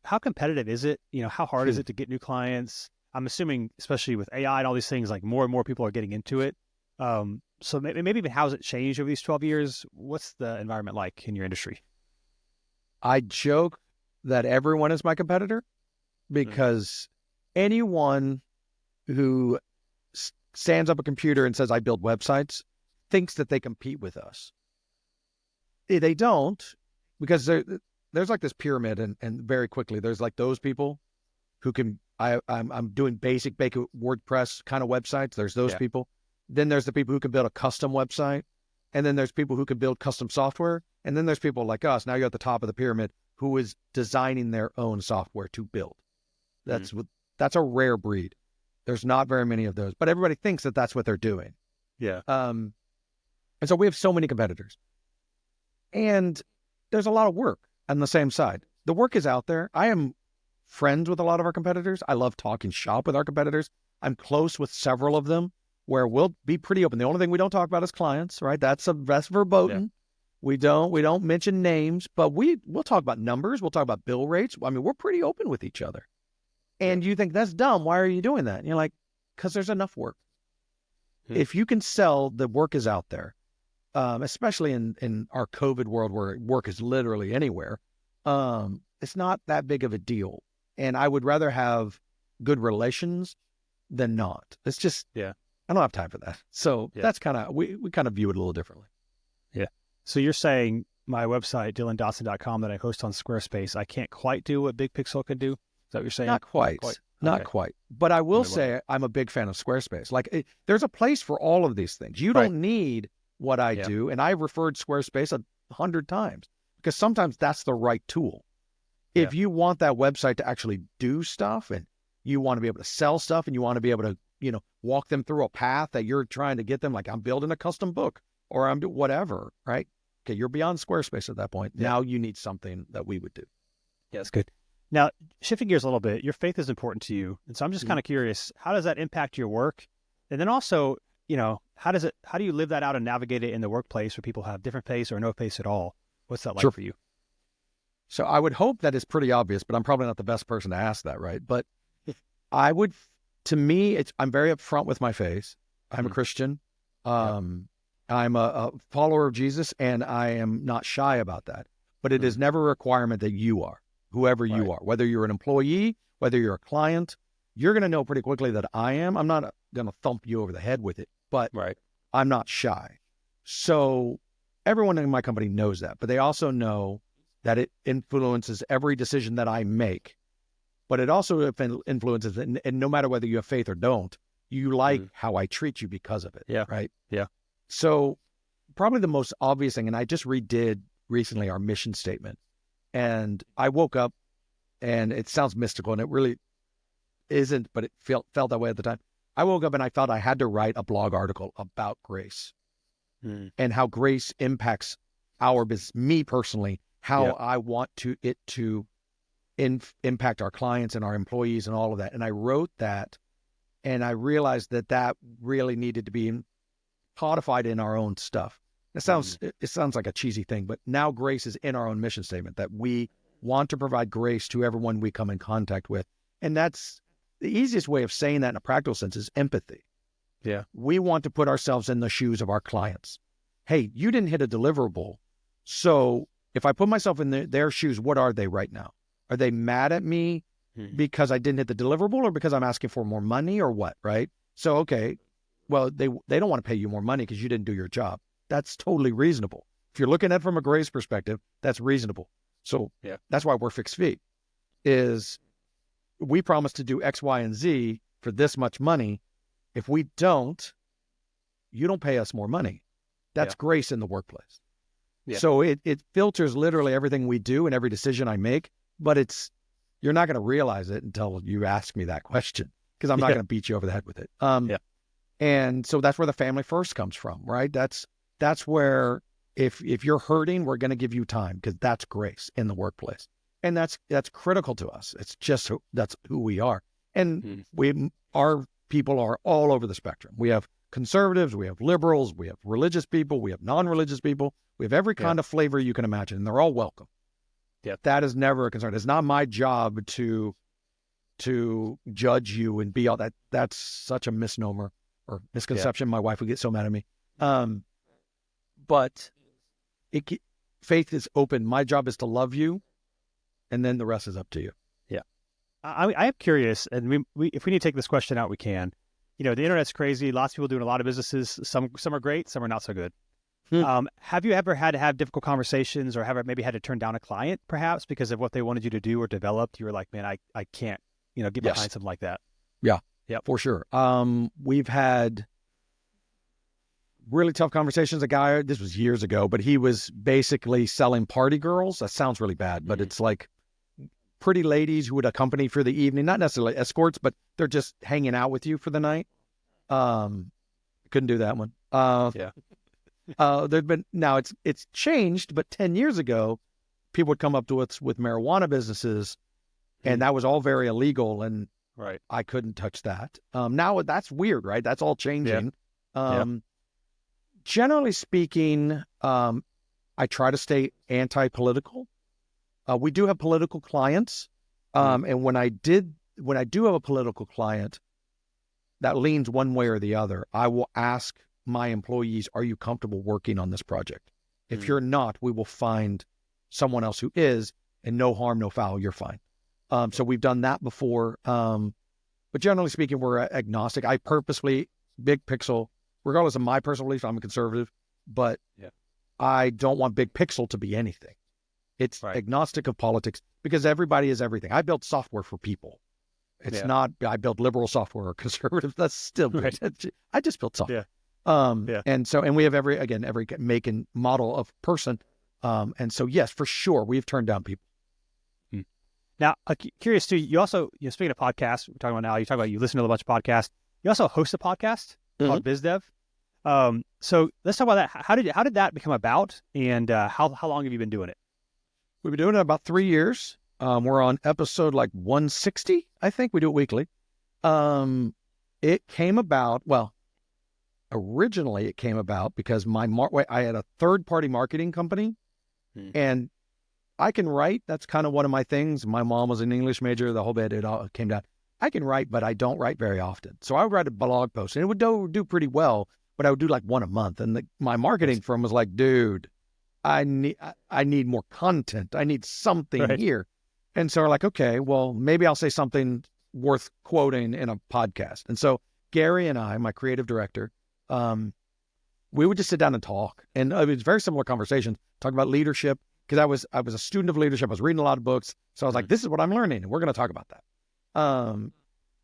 how competitive is it? How hard is it to get new clients? I'm assuming, especially with AI and all these things, like more and more people are getting into it. So maybe even how has it changed over these 12 years? What's the environment like in your industry? I joke that everyone is my competitor, because anyone who stands up a computer and says, I build websites, thinks that they compete with us. They don't, because there's like this pyramid, and very quickly there's like those people who can, I'm doing basic WordPress kind of websites. There's those people. Then there's the people who can build a custom website. And then there's people who can build custom software. And then there's people like us. Now you're at the top of the pyramid, who is designing their own software to build. That's a rare breed. There's not very many of those, but everybody thinks that that's what they're doing. Yeah. And so we have so many competitors, and there's a lot of work on the same side. The work is out there. I am friends with a lot of our competitors. I love talking shop with our competitors. I'm close with several of them, where we'll be pretty open. The only thing we don't talk about is clients, right? That's verboten. Yeah. We don't mention names, but we'll talk about numbers. We'll talk about bill rates. I mean, we're pretty open with each other. And you think that's dumb. Why are you doing that? And you're like, because there's enough work. If you can sell, the work is out there, especially in our COVID world where work is literally anywhere. It's not that big of a deal. And I would rather have good relations than not. It's just, I don't have time for that. So that's kind of, we kind of view it a little differently. Yeah. So you're saying my website, DylanDodson.com, that I host on Squarespace, I can't quite do what Big Pixel can do? Is that what you're saying? Not quite. Not quite. But I will say I'm a big fan of Squarespace. Like, there's a place for all of these things. You don't need what I do. And I've referred Squarespace 100 times, because sometimes that's the right tool. If you want that website to actually do stuff, and you want to be able to sell stuff, and you want to be able to, walk them through a path that you're trying to get them, like I'm building a custom book, or I'm doing whatever, right? Okay, you're beyond Squarespace at that point. Now you need something that we would do. Yeah, that's good. Now, shifting gears a little bit, your faith is important to you. And so I'm just Mhm. kind of curious, how does that impact your work? And then also, how do you live that out and navigate it in the workplace where people have different faiths or no faiths at all? What's that like Sure. for you? So I would hope that it's pretty obvious, but I'm probably not the best person to ask that, right? But I would, to me, I'm very upfront with my faith. I'm a Mm. Christian. Yep. I'm a follower of Jesus, and I am not shy about that. But it is Mm. never a requirement that you are, whoever Right. you are, whether you're an employee, whether you're a client, you're going to know pretty quickly that I am. I'm not going to thump you over the head with it, but Right. I'm not shy. So everyone in my company knows that, but they also know that it influences every decision that I make. But it also influences, and no matter whether you have faith or don't, you like Mm. how I treat you because of it, Yeah. right? Yeah. So probably the most obvious thing, and I just redid recently our mission statement, and I woke up, and it sounds mystical, and it really isn't, but it felt that way at the time. I woke up and I felt I had to write a blog article about grace Mm. and how grace impacts our business, me personally, how Yeah. I want it to impact our clients and our employees and all of that. And I wrote that, and I realized that really needed to be codified in our own stuff. It sounds like a cheesy thing, but now grace is in our own mission statement, that we want to provide grace to everyone we come in contact with. And that's the easiest way of saying that in a practical sense is empathy. Yeah. We want to put ourselves in the shoes of our clients. Hey, you didn't hit a deliverable. So if I put myself in their shoes, what are they right now? Are they mad at me Mm. because I didn't hit the deliverable, or because I'm asking for more money, or what, right? So, okay, well, they don't want to pay you more money because you didn't do your job. That's totally reasonable. If you're looking at it from a grace perspective, that's reasonable. So Yeah. that's why we're fixed fee, is we promise to do X, Y, and Z for this much money. If we don't, you don't pay us more money. That's Yeah. grace in the workplace. Yeah. So it filters literally everything we do and every decision I make, but you're not going to realize it until you ask me that question, because I'm not Yeah. going to beat you over the head with it. Yeah. And so that's where the family first comes from, right? That's where if you're hurting, we're going to give you time, because that's grace in the workplace. And that's critical to us. It's just, that's who we are. And Mm. our people are all over the spectrum. We have conservatives, we have liberals, we have religious people, we have non-religious people. We have every Yeah. kind of flavor you can imagine, and they're all welcome. Yeah. That is never a concern. It's not my job to judge you and be all that. That's such a misnomer or misconception. My wife would get so mad at me. But faith is open. My job is to love you, and then the rest is up to you. Yeah. I am curious, and we if we need to take this question out, we can. The internet's crazy. Lots of people doing a lot of businesses. Some are great, some are not so good. Have you ever had to have difficult conversations, or maybe had to turn down a client perhaps because of what they wanted you to do or developed? You were like, man, I can't, get Yes. behind something like that. Yeah. Yep. For sure. We've had really tough conversations. This was years ago, but he was basically selling party girls. That sounds really bad, but it's like pretty ladies who would accompany for the evening, not necessarily escorts, but they're just hanging out with you for the night. Couldn't do that one. Yeah. Now it's changed, but 10 years ago, people would come up to us with marijuana businesses, and that was all very illegal, and Right. I couldn't touch that. Now that's weird, right? That's all changing. Generally speaking, I try to stay anti-political. We do have political clients. And when I do have a political client that leans one way or the other, I will ask my employees, are you comfortable working on this project? If you're not, we will find someone else who is, and no harm, no foul, you're fine. So we've done that before. But generally speaking, we're agnostic. I purposely, Big Pixel, regardless of my personal beliefs, I'm a conservative, but I don't want Big Pixel to be anything. It's agnostic of politics, because everybody is everything. I built software for people. It's not, I built liberal software or conservative. That's still good. I just built software. And so, and we have every make and model of person. And so, yes, for sure, we've turned down people. Now, curious too, you also, speaking of podcasts, we're talking about now, you talk about you listen to a bunch of podcasts. You also host a podcast called BizDev. So let's talk about that. How did that become about, and how long have you been doing it? We've been doing it about 3 years. We're on episode like 160. I think we do it weekly. It came about, well, originally it came about because I had a third-party marketing company, and I can write. That's kind of one of my things. My mom was an English major. The whole bit, it all came down. I can write, but I don't write very often. So I would write a blog post, and it would do pretty well, but I would do like one a month. And my marketing firm was like, dude, I need more content. I need something here. And so we're like, okay, well, maybe I'll say something worth quoting in a podcast. And so Gary and I, my creative director, we would just sit down and talk. And it was very similar conversations, talk about leadership, because I was a student of leadership. I was reading a lot of books. So I was like, this is what I'm learning, and we're going to talk about that.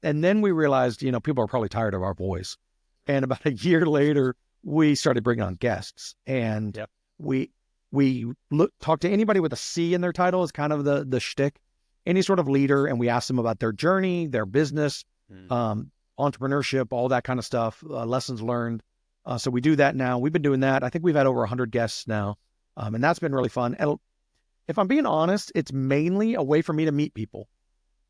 And then we realized, people are probably tired of our voice. And about a year later, we started bringing on guests. And we talk to anybody with a C in their title is kind of the shtick, any sort of leader. And we ask them about their journey, their business, entrepreneurship, all that kind of stuff, lessons learned. So we do that now. We've been doing that. I think we've had over 100 guests now. And that's been really fun. And if I'm being honest, it's mainly a way for me to meet people.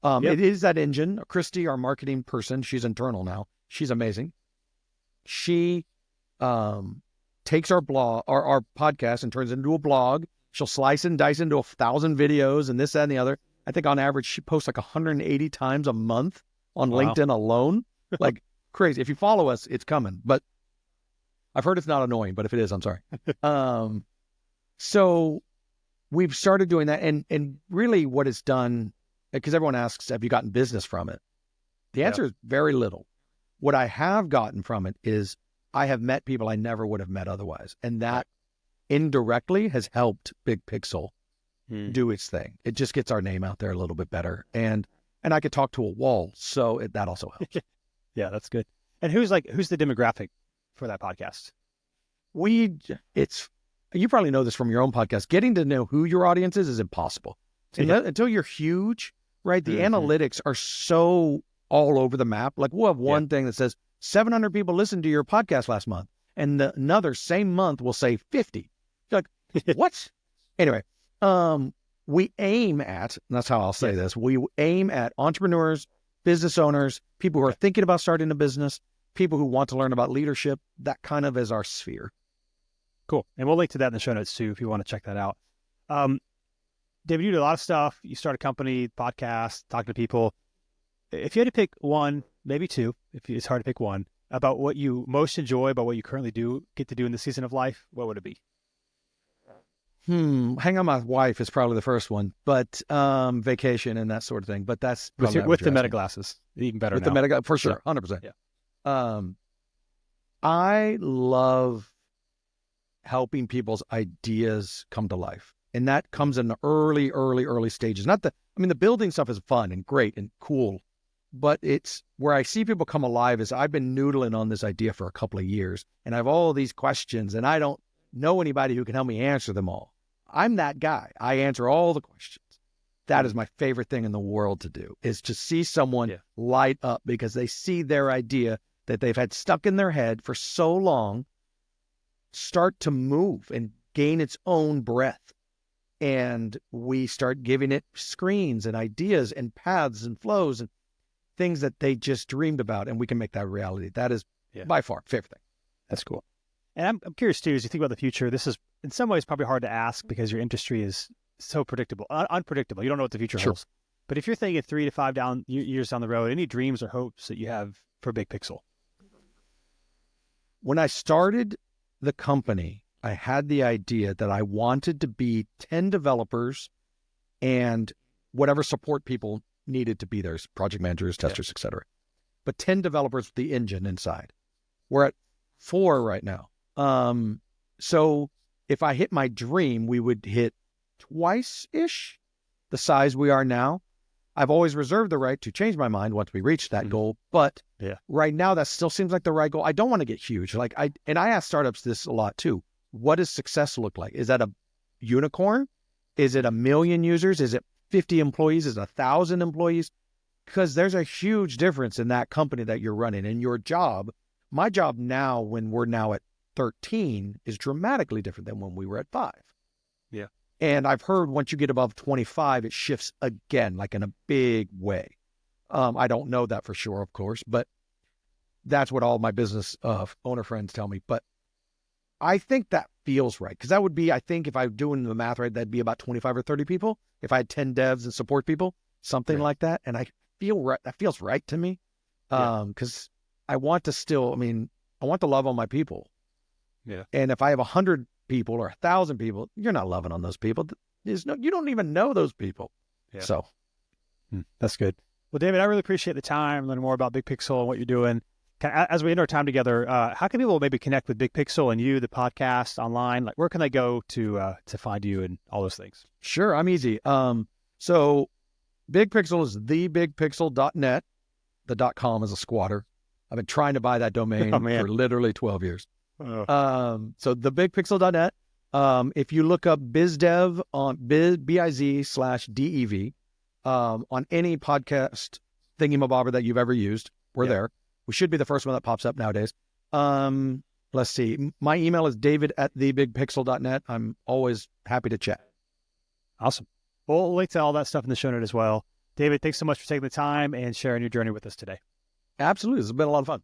It is that engine. Christy, our marketing person, she's internal now. She's amazing. She takes our blog, our podcast, and turns it into a blog. She'll slice and dice into 1,000 videos and this, that, and the other. I think on average, she posts like 180 times a month on LinkedIn alone. Like crazy. If you follow us, it's coming. But I've heard it's not annoying, but if it is, I'm sorry. So we've started doing that. And really what it's done, because everyone asks, have you gotten business from it? The answer is very little. What I have gotten from it is I have met people I never would have met otherwise. And that indirectly has helped Big Pixel do its thing. It just gets our name out there a little bit better. And I could talk to a wall. So that also helps. Yeah, that's good. And who's the demographic for that podcast? You probably know this from your own podcast. Getting to know who your audience is impossible. Until you're huge, right? The analytics are so all over the map. Like we'll have one thing that says 700 people listened to your podcast last month, and another same month will say 50. You're like, what? Anyway, we aim at, and that's how I'll say this, we aim at entrepreneurs, business owners, people who are thinking about starting a business, people who want to learn about leadership. That kind of is our sphere. Cool. And we'll link to that in the show notes too, if you want to check that out. David, you do a lot of stuff. You start a company, podcast, talk to people. If you had to pick one, maybe two, it's hard to pick one, about what you most enjoy, about what you currently get to do in the season of life, what would it be? Hang on my wife is probably the first one, but vacation and that sort of thing. But that's with the meta glasses, even better. With the meta, for sure, 100%. Yeah. I love helping people's ideas come to life. And that comes in the early stages. The building stuff is fun and great and cool, but it's where I see people come alive is I've been noodling on this idea for a couple of years, and I have all these questions, and I don't know anybody who can help me answer them all. I'm that guy. I answer all the questions. That is my favorite thing in the world to do, is to see someone light up because they see their idea that they've had stuck in their head for so long start to move and gain its own breath. And we start giving it screens and ideas and paths and flows and things that they just dreamed about, and we can make that reality. That is by far favorite thing. That's cool. And I'm curious too, as you think about the future, this is in some ways probably hard to ask because your industry is so predictable, unpredictable. You don't know what the future holds. But if you're thinking 3 to 5 years down the road, any dreams or hopes that you have for Big Pixel? When I started the company, I had the idea that I wanted to be 10 developers and whatever support people needed to be there, project managers, testers, etc. But 10 developers with the engine inside. We're at 4 right now. So if I hit my dream, we would hit twice-ish the size we are now. I've always reserved the right to change my mind once we reach that goal. But right now, that still seems like the right goal. I don't want to get huge. I ask startups this a lot too. What does success look like? Is that a unicorn? Is it 1 million users? Is it 50 employees? Is it 1,000 employees? Because there's a huge difference in that company that you're running. And your job, my job now, when we're now at 13, is dramatically different than when we were at 5. Yeah. And I've heard once you get above 25, it shifts again, like in a big way. I don't know that for sure, of course, but that's what all my business owner friends tell me. But I think that feels right, because that would be, I think if I'm doing the math right, that'd be about 25 or 30 people. If I had 10 devs and support people, something like that. And I feel right. That feels right to me. Because I want to still, I mean, I want to love on my people. Yeah. And if I have 100 people or 1,000 people, you're not loving on those people. You don't even know those people. Yeah. So that's good. Well, David, I really appreciate the time, learning more about Big Pixel and what you're doing. As we end our time together, how can people maybe connect with Big Pixel and you, the podcast, online? Like, where can they go to find you and all those things? Sure, I'm easy. So Big Pixel is thebigpixel.net. The .com is a squatter. I've been trying to buy that domain for literally 12 years. So thebigpixel.net. If you look up BizDev on BIZ/DEV, on any podcast thingamabobber that you've ever used, we're there. We should be the first one that pops up nowadays. Let's see. My email is david@thebigpixel.net. I'm always happy to chat. Awesome. We'll link to all that stuff in the show note as well. David, thanks so much for taking the time and sharing your journey with us today. Absolutely. This has been a lot of fun.